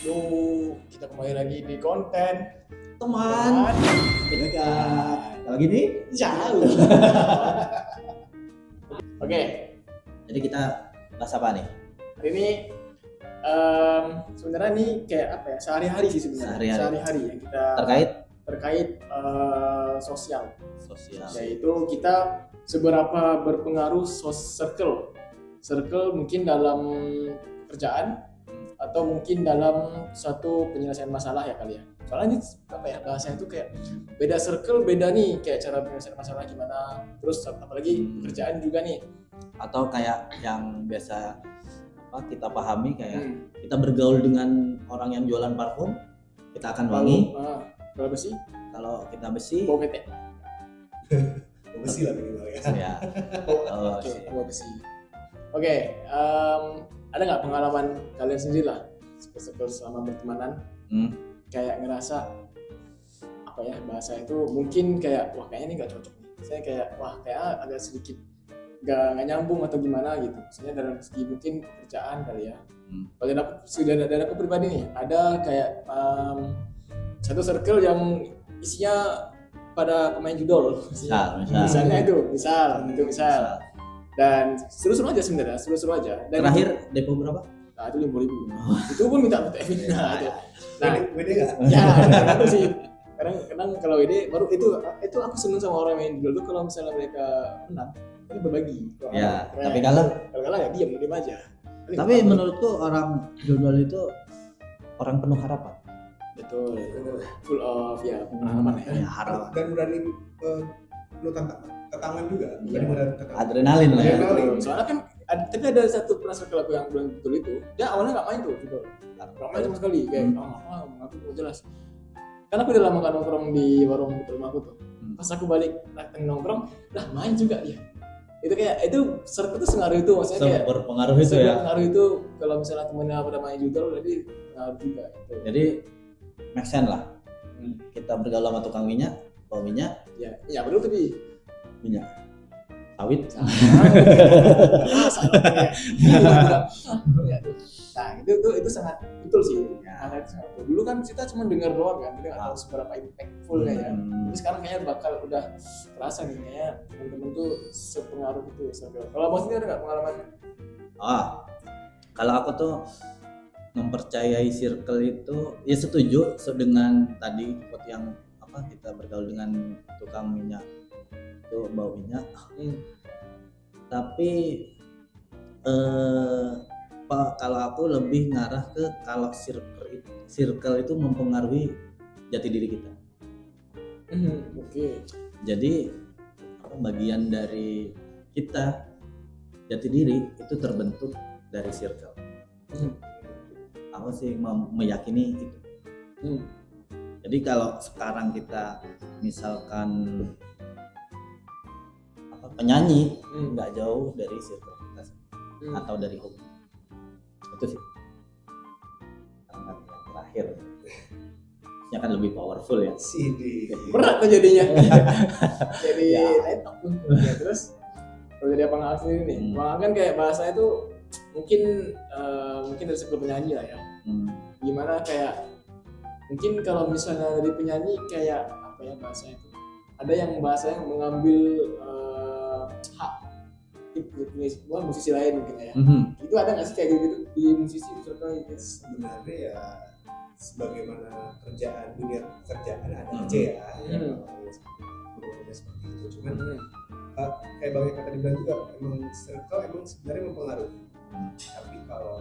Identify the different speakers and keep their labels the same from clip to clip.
Speaker 1: Yuk, kita kembali lagi di konten
Speaker 2: teman
Speaker 1: dekat.
Speaker 2: kalau gini
Speaker 1: Jauh. Oke,
Speaker 2: jadi kita bahas apa nih?
Speaker 1: hari ini sebenarnya nih kayak apa ya? Sehari-hari sih sebenarnya. Sehari-hari yang kita terkait sosial. Yaitu kita seberapa berpengaruh circle mungkin dalam kerjaan atau mungkin dalam satu penyelesaian masalah ya kali ya. Soalnya ini apa ya, bahasanya itu kayak beda circle, beda nih kayak cara penyelesaian masalah gimana. Terus apalagi pekerjaan juga nih.
Speaker 2: Atau kayak yang biasa kita pahami kayak kita bergaul dengan orang yang jualan parfum, kita akan wangi.
Speaker 1: Kalau besi?
Speaker 2: Kalau kita besi,
Speaker 1: bau ketek.
Speaker 3: Bau besi lah minimal ya.
Speaker 2: Ya.
Speaker 1: Oke, bau besi. Oke, ada nggak pengalaman kalian sendiri lah selama bertemanan kayak ngerasa apa ya bahasa itu mungkin kayak wah kayaknya ini nggak cocok nih, saya kayak wah kayak agak sedikit nggak nyambung atau gimana gitu, misalnya dalam segi mungkin pekerjaan kali ya. Kalau dari aku pribadi nih ada kayak satu circle yang isinya pada pemain judol, misalnya itu misal. Dan seru-seru aja sebenarnya, seru-seru aja. Dan
Speaker 2: terakhir depo berapa?
Speaker 1: Nah itu 50.000. Itu pun minta PTF. Nah,
Speaker 3: WD nggak?
Speaker 1: Ya, itu sih. Kadang kalau WD baru itu aku seneng sama orang main dulu kalau misalnya mereka menang, ini berbagi.
Speaker 2: Ya, tapi kalau
Speaker 1: ya diam aja.
Speaker 2: Tapi menurutku orang judul itu orang penuh harapan.
Speaker 1: Betul. Full of ya pengalaman ya.
Speaker 2: Harapan.
Speaker 3: Dan berani penuh tantangan juga.
Speaker 2: Adrenalin lah ya.
Speaker 1: Soalnya kan tapi ada satu pernah circle aku yang bilang betul itu, dia awalnya nggak main tuh gitu, nggak main sama sekali kayak aku mau jelas. Karena aku udah lama kan nongkrong di warung rumahku tuh. Pas aku balik datang nongkrong, lah main juga dia. Itu kayak itu circle itu sengaruh itu, maksudnya kayak
Speaker 2: berpengaruh itu ya.
Speaker 1: Pengaruh itu kalau misalnya temennya pada main juga, jadi pengaruh juga. Gitu.
Speaker 2: Jadi make sense lah. Kita bergaul sama tukang minyak, bawa minyak.
Speaker 1: Ya betul tapi
Speaker 2: minyak sawit.
Speaker 1: Nah itu sangat betul sih. Dulu kan kita cuma dengar doang kan, kita nggak tahu seberapa impactful ya. Tapi sekarang kayaknya bakal udah terasa nih kayaknya teman-teman tuh sepengaruh itu. Kalau Bos ini ada nggak pengalamannya?
Speaker 2: Kalau aku tuh mempercayai circle itu ya setuju dengan tadi yang kita bergaul dengan tukang minyak itu bau minyak. Tapi kalau aku lebih ngarah ke kalau circle itu mempengaruhi jati diri kita.
Speaker 1: Oke.
Speaker 2: Jadi bagian dari kita jati diri itu terbentuk dari circle. Aku sih meyakini itu. Jadi kalau sekarang kita misalkan penyanyi nggak jauh dari circle kita atau dari hobi itu sih sangat terakhir ya kan lebih powerful ya
Speaker 1: berat tuh jadinya. Jadi laptop ya, terus kalau jadi apa nggak sendiri nih kan kayak bahasa itu mungkin dari circle penyanyi lah ya. Gimana kayak mungkin kalau misalnya dari penyanyi kayak apa ya bahasa itu ada yang bahasanya mengambil hak musisi lain mungkin ya. Itu ada nggak sih kayak gitu di musisi misalkan gitu?
Speaker 3: Sebenarnya ya sebagaimana dunia kerjaan ada aja ya. Seperti itu. Cuman kayak Bang Eka tadi bilang juga emang circle emang sebenarnya mempengaruhi. Tapi kalau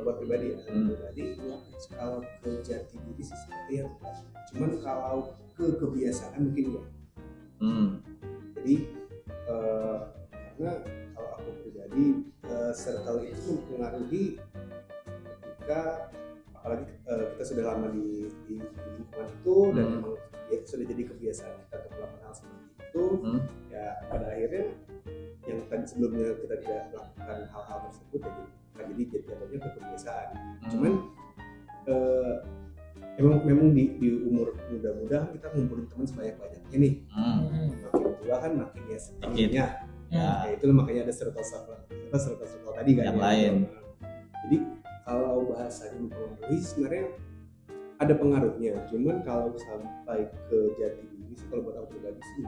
Speaker 3: buat pribadi kalau ke jati diri sih seperti yang cuman kalau ke kebiasaan mungkin ya. Jadi karena kalau aku pribadi circle itu mempengaruhi ketika apalagi kita sudah lama di lingkungan itu dan memang ya sudah jadi kebiasaan kita untuk melakukan hal seperti itu. Ya pada akhirnya yang tadi sebelumnya kita tidak melakukan hal-hal tersebut jadi jatuhnya ke kebiasaan. Cuman memang di umur muda-muda kita ngumpulin teman sebanyak-banyaknya nih. Makin tua kan makin ya sedikitnya. Ya itu makanya ada circle tadi kan
Speaker 2: yang lain.
Speaker 3: Jadi kalau bahasanya mempengaruhi sebenarnya ada pengaruhnya, cuman kalau sampai ke jati diri sih kalau buat aku pribadi sih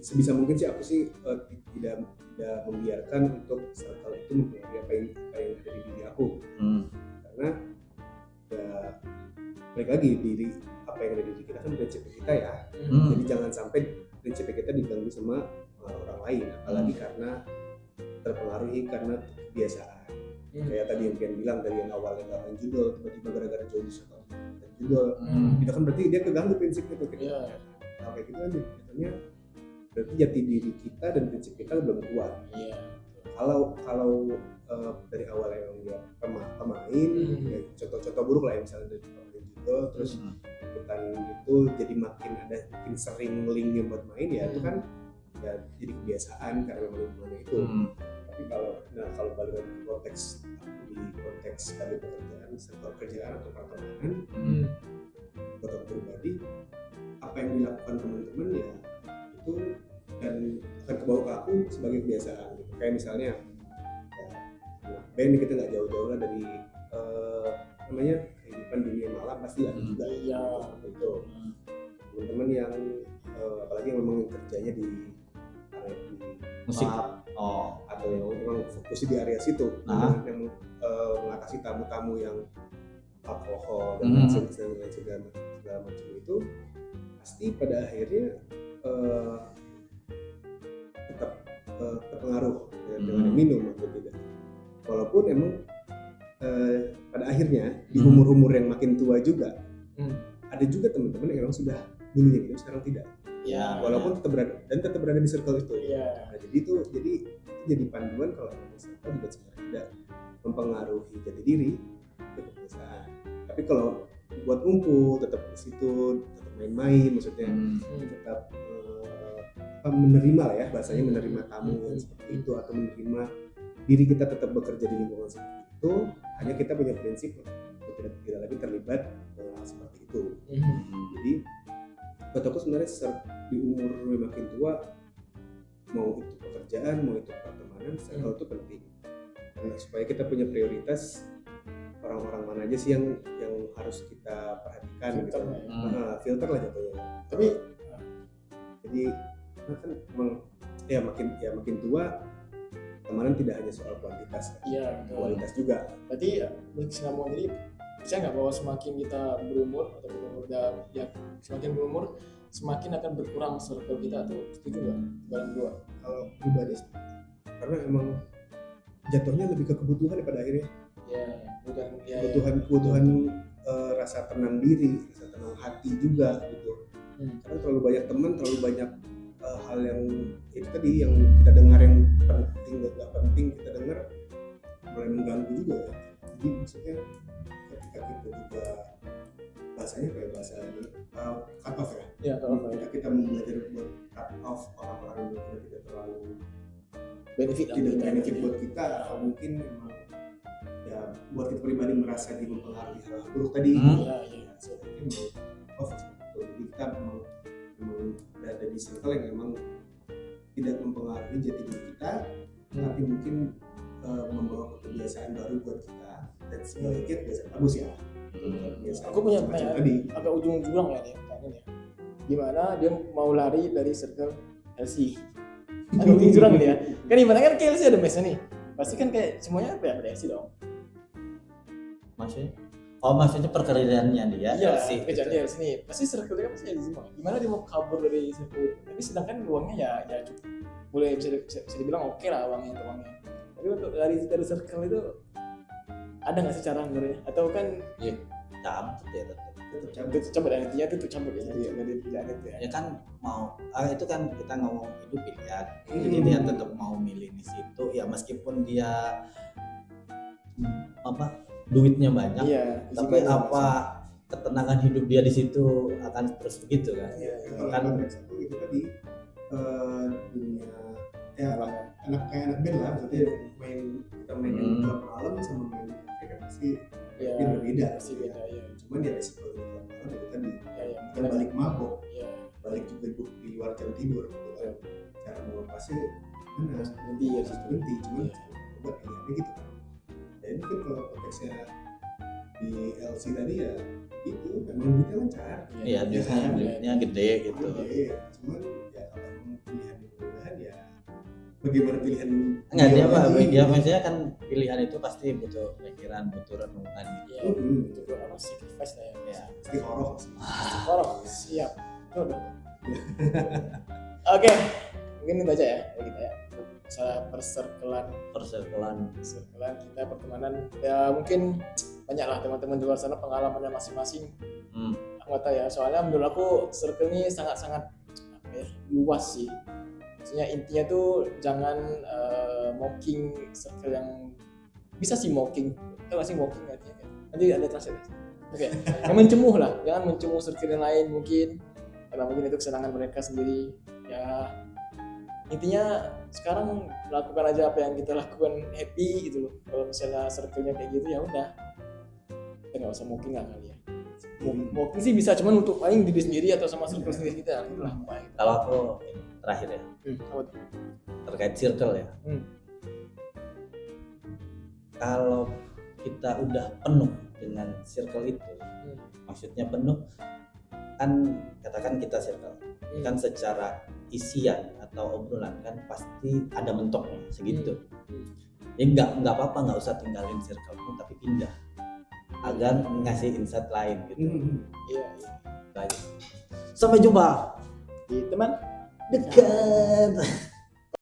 Speaker 3: sebisa mungkin sih aku sih tidak membiarkan untuk circle itu mempengaruhi apa yang ada di diri aku, karena ya balik lagi diri apa yang ada di diri kita kan prinsip kita ya, jadi jangan sampai prinsip kita diganggu sama orang lain, apalagi karena terpengaruhi karena kebiasaan. Kayak tadi yang Pian bilang dari yang awalnya nggak main judo, tiba-tiba gara-gara join di circle dan judo, itu kan berarti dia keganggu prinsipnya tuh. Nah, kayak gitu kan jadinya berarti jati diri kita dan prinsip kita belum kuat. Kalau dari awal yang dia pemain, ya, contoh buruk lah ya, misalnya dari pemain judo terus ikutan itu jadi makin sering linknya buat main ya, itu kan ya jadi kebiasaan karena memang itu. Tapi kalau balik lagi ke konteks tadi pekerjaan, sektor kerjaan atau pertemanan, buat aku pribadi apa yang dilakukan teman-teman ya itu dan akan kebawa ke aku sebagai kebiasaan gitu. Kayak misalnya ya, band kita nggak jauh-jauh lah dari namanya kehidupan dunia malam pasti ada juga seperti itu. Teman-teman yang apalagi yang memang kerjanya di
Speaker 2: musik
Speaker 3: atau yang memang fokusnya di area situ, yang mengatasi tamu-tamu yang alkohol dan segala macam itu pasti pada akhirnya tetap terpengaruh dengan minum atau tidak, walaupun emang pada akhirnya di umur-umur yang makin tua juga ada juga teman-teman yang emang sudah dulunya minum sekarang tidak. Walaupun tetap berada di circle itu. Nah, jadi jadi panduan kalau circle juga sebenarnya tidak mempengaruhi jati diri, itu kebiasaan. Tapi kalau buat ngumpul tetap di situ, tetap main-main, maksudnya tetap menerima lah ya, bahasanya menerima tamu yang seperti itu, atau menerima diri kita tetap bekerja di lingkungan seperti itu, hanya kita punya prinsip untuk tidak lagi terlibat hal seperti itu. Jadi buat aku sebenarnya di umur makin tua, mau itu pekerjaan, mau itu pertemanan, circle itu penting. Karena supaya kita punya prioritas orang-orang mana aja sih yang harus kita perhatikan, filter lah jatuhnya. Tapi jadi kan emang makin tua pertemanan tidak hanya soal kuantitas, kualitas juga.
Speaker 1: Berarti mau jadi saya nggak bahwa semakin kita berumur atau berumur semakin berumur semakin akan berkurang circle kita, tuh setuju nggak dalam dua?
Speaker 3: Kalau pribadi karena emang jatuhnya lebih ke kebutuhan ya pada akhirnya. Kebutuhan rasa tenang diri, rasa tenang hati juga gitu. Karena terlalu banyak teman, terlalu banyak hal yang itu tadi yang kita dengar yang penting nggak penting kita dengar mulai mengganggu juga ya. Jadi maksudnya ketika kita juga bahasanya kayak bahasa ini cut off ya. Ketika kita belajar buat cut off orang-orang yang tidak terlalu benefit buat kita, atau mungkin memang ya buat kita pribadi merasa dipengaruhi hal buruk tadi. Sebenarnya off. Jadi kita memang berada di circle yang memang tidak mempengaruhi jati diri kita, tapi mungkin membawa kebiasaan baru buat kita, dan sebaliknya kebiasaan bagus ya.
Speaker 1: Aku punya pertanyaan agak ujung jurang ya nih, gimana dia mau lari dari circle LC? Agak ujung jurang dia. Kan ibaratnya kan kayak LC ada mesnya nih, pasti kan kayak semuanya ada LC dong.
Speaker 2: Maksudnya perkerjaannya dia LC.
Speaker 1: Kerjaannya LC nih, pasti circle dia kan pasti LC semua. Gimana dia mau kabur dari circle? Tapi sedangkan uangnya ya cukup, boleh bisa dibilang oke lah uangnya. Tapi untuk dari circle itu ada nggak sih cara sebenarnya? Atau kan
Speaker 2: cabut ya tetap
Speaker 1: cabut intinya itu cabut ya dari pilihan itu ya.
Speaker 2: Ya kan mau itu kan kita ngomong itu pilihan. Jadi dia tetap mau milih di situ ya, meskipun dia duitnya banyak, tapi ketenangan hidup dia di situ akan terus begitu kan?
Speaker 3: Kan satu itu tadi dunia anak band lah, maksudnya kita main klub malam sama main kan pasti berbeda. Cuman dia resiko di klub malam itu tadi kita balik mabok, balik juga di luar jam tidur. Cara melepasnya berhenti, cuman buat pilihannya gitu kan. Ya ini kan kalau konteksnya di LC tadi ya itu memang duitnya lancar.
Speaker 2: Iya, duitnya gede gitu.
Speaker 3: Gede. Cuman ya kalau memang pilihan mudah-mudahan ya bagaimana pilihan
Speaker 2: Enggak dia Pak,
Speaker 3: lagi.
Speaker 2: dia maksudnya kan pilihan itu pasti butuh pikiran, butuh renungan gitu.
Speaker 1: Ya, itu apa sacrifice lah ya.
Speaker 2: Ya.
Speaker 3: Istiqoroh.
Speaker 1: Istiqoroh, siap. Betul. Oke, mungkin itu aja ya dari kita ya. Masalah persirkelan kita pertemanan ya, mungkin banyak lah teman-teman di luar sana pengalamannya masing-masing. Aku nggak tahu ya, soalnya menurut aku circle ini sangat-sangat luas sih. Maksudnya intinya tuh jangan mocking circle yang bisa sih mocking. Tahu nggak sih mocking artinya? Nanti ada translate. Oke. Yang mencemuh lah, jangan mencemuh circle yang lain mungkin. Karena mungkin itu kesenangan mereka sendiri. Ya intinya sekarang lakukan aja apa yang kita lakukan, happy gitu loh. Kalau misalnya circle-nya kayak gitu ya udah, kita nggak usah mocking lah kali ya. Mocking sih bisa, cuman untuk paling diri sendiri atau sama circle sendiri kita gitu lah.
Speaker 2: Kalau aku terakhir ya, terkait circle ya. Kalau kita udah penuh dengan circle itu, maksudnya penuh kan, katakan kita circle kan secara isian atau obrolan kan pasti ada mentoknya segitu. Ya nggak apa-apa, nggak usah tinggalin circle-mu tapi pindah agar ngasih insight lain gitu.
Speaker 1: Iya.
Speaker 2: Baik. Sampai jumpa
Speaker 1: Di teman
Speaker 2: dekat.